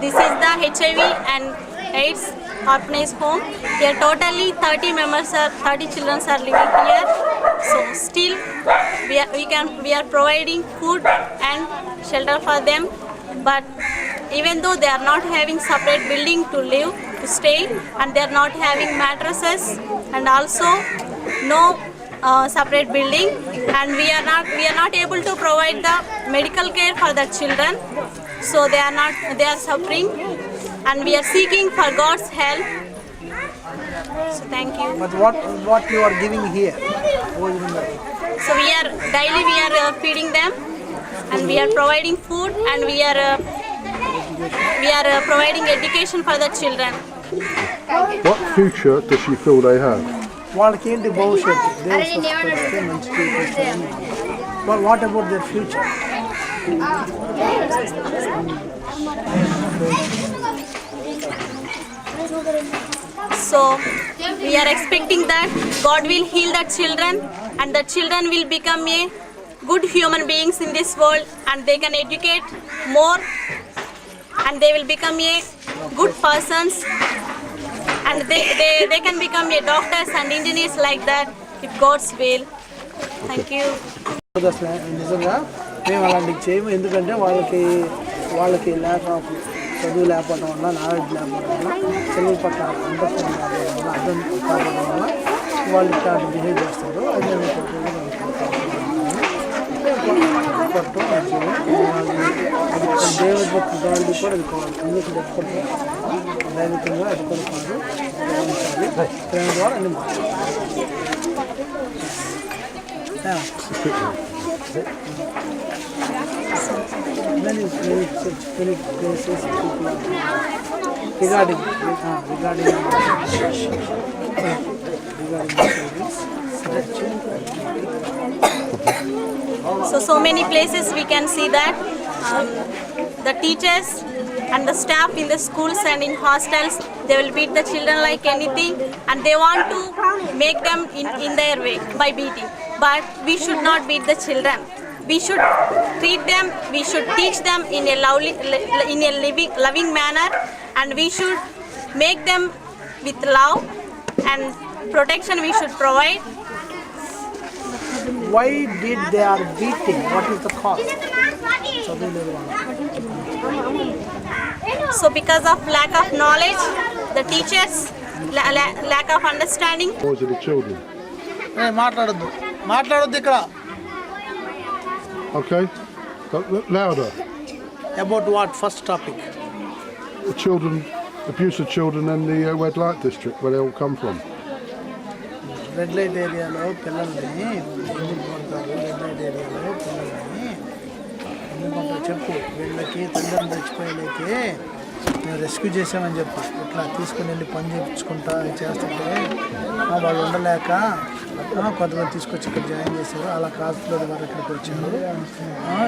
This is the HIV and AIDS orphanage home. Here totally 30 children are living here. So still we are providing food and shelter for them. But even though they are not having separate building to live, to stay, and they are not having mattresses and also no separate building, and we are not able to provide the medical care for the children. So they are suffering, and we are seeking for God's help. So thank you. But what you are giving here? So we are feeding them, and we are providing food, and we are providing education for the children. What future does she feel they have? వాళ్ళకి ఏంటి భవిష్యత్తు దేవుడు స్వస్థపరిస్తే మంచి చూపిస్తారని. But what about their future? So we are expecting that God will heal the children, and the children will become a good human beings in this world, and they can educate more, and they will become a good persons, and they can become a doctors and engineers like that if God's will. Thank you. నిజంగా మేము అలాంటివి చేయము, ఎందుకంటే వాళ్ళకి చదువు లేకపోవడం వల్ల, knowledge లేకపోవడం వల్ల, చదువు పట్ల అండర్స్టాండింగ్ లేకపోవడం వల్ల, అర్థం కాకపోవడం వల్ల వాళ్ళు ఇట్లాంటి బిహేవ్ చేస్తారు. అది మేము దేవుడి భక్తి దాడి కూడా అది కావాలి. ఎందుకంటే ఎప్పటికీ దైవికంగా అది కూడా కాదు, ప్రేమించాలి. ప్రేమ ద్వారా అన్ని మార్చాలి. Many places people are regarding So many places we can see that the teachers and the staff in the schools and in hostels, they will beat the children like anything, and they want to make them in their way by beating. But we should not beat the children. We should treat them, we should teach them in a loving manner, and we should make them with love and protection we should provide. Why did they are beating? What is the cause? So because of lack of knowledge, the teachers lack of understanding. Boys are the children. మాట్లాడొద్దు ఇక్కడ. Okay, but louder. About what? First topic. The children, abuse of children in the red light district, where they all come from. Red light ఏరియాలో పిల్లల్ని ఎందుకు కొడతారు? Red light ఏరియాలో పిల్లల్ని ఎందుకు కొడతారు చెప్పు. వీళ్ళకి తల్లిదండ్రులు చచ్చిపోయేకి మేము రెస్క్యూ చేసామని చెప్పు. ఇట్లా తీసుకుని వెళ్ళి పని చేయించుకుంటా చేస్తుంటే వాళ్ళు ఉండలేక కొంతమంది తీసుకొచ్చి ఇక్కడ జాయిన్ చేశారు. అలా కాస్ట్లో వారు ఇక్కడికి వచ్చారు.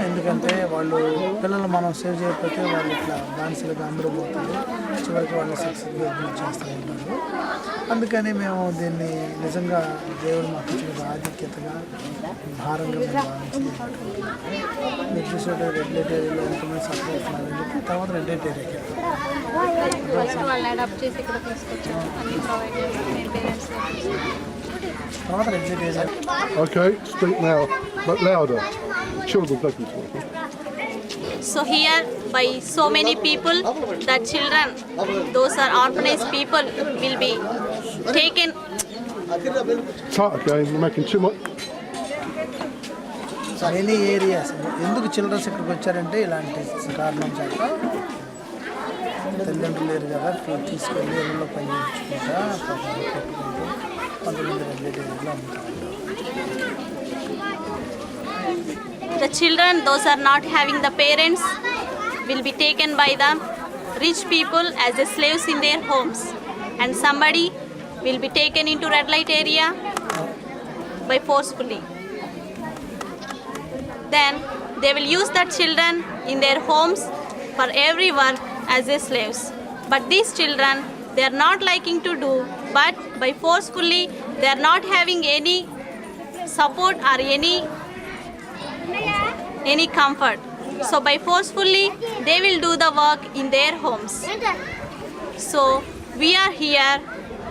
ఎందుకంటే వాళ్ళు పిల్లలు మనం సేవ్ చేయకపోతే వాళ్ళు ఇట్లా బానిసలుగా అమ్ముడుపోతారు, చివరికి వాళ్ళు సక్సెస్గా అడ్మిట్ చేస్తూ ఉంటారు. అందుకని మేము దీన్ని నిజంగా దేవుడు మాకు ఇచ్చిన ఆధిక్యతగా భారంగా మేము భావించి మీరు చూసే రెడ్ లైట్ ఏరియాలో ఎంతమంది సఫర్ అవుతున్నారని చెప్పి తర్వాత రెడ్ లైట్ ఏరియాకి Okay, speak now, but louder. Children, don't talk. So here by so many people, the children, those are orphanage people, will be taken. Tight again, you're making too much. Any areas ఎందుకు children's ఇక్కడికి వచ్చారంటే ఇలాంటి కారణం చేత తల్లిదండ్రులు లేరు కదా, తీసుకెళ్ళి ఇళ్ళలో పని చేయించుకుంటా పెట్టుకుంటూ కొంతమంది రిలేటివ్లో అమ్ముతారు. The children, those are not having the parents, will be taken by the rich people as the slaves in their homes, and somebody will be taken into red light area by forcefully. Then they will use the children in their homes for every work as their slaves. But these children, they are not liking to do, but by forcefully they are not having any support or any comfort. So by forcefully, they will do the work in their homes. So we are here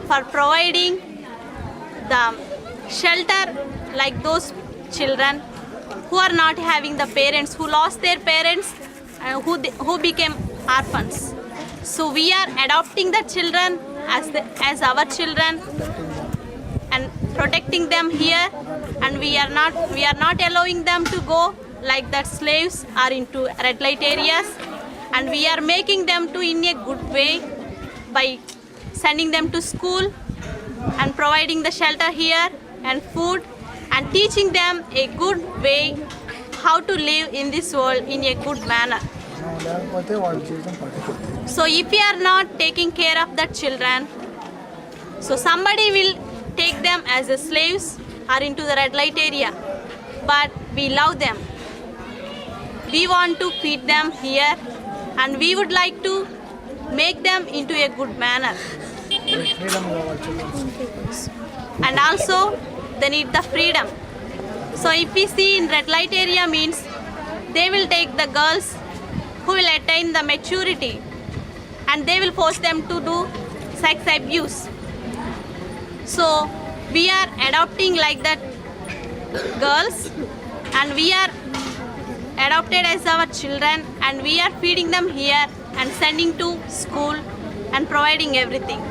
for providing the shelter like those children who are not having the parents, who lost their parents and who became orphans. So we are adopting the children as our children and protecting them here, and we are not allowing them to go like that slaves are into red light areas, and we are making them to in a good way by sending them to school and providing the shelter here and food and teaching them a good way how to live in this world in a good manner. లేకపోతే వాళ్ళు జీవితం పట్టుకుంటుంది. So if we are not taking care of the children, so somebody will take them as a slaves or into the red light area. But we love them. We want to feed them here, and we would like to make them into a good manner. Freedom కావాలి children's. And also they need the freedom. So if we see in red light area means they will take the girls who will attain the maturity, and they will force them to do sex abuse. So we are adopting like that girls, and we are adopted as our children, and we are feeding them here and sending to school and providing everything.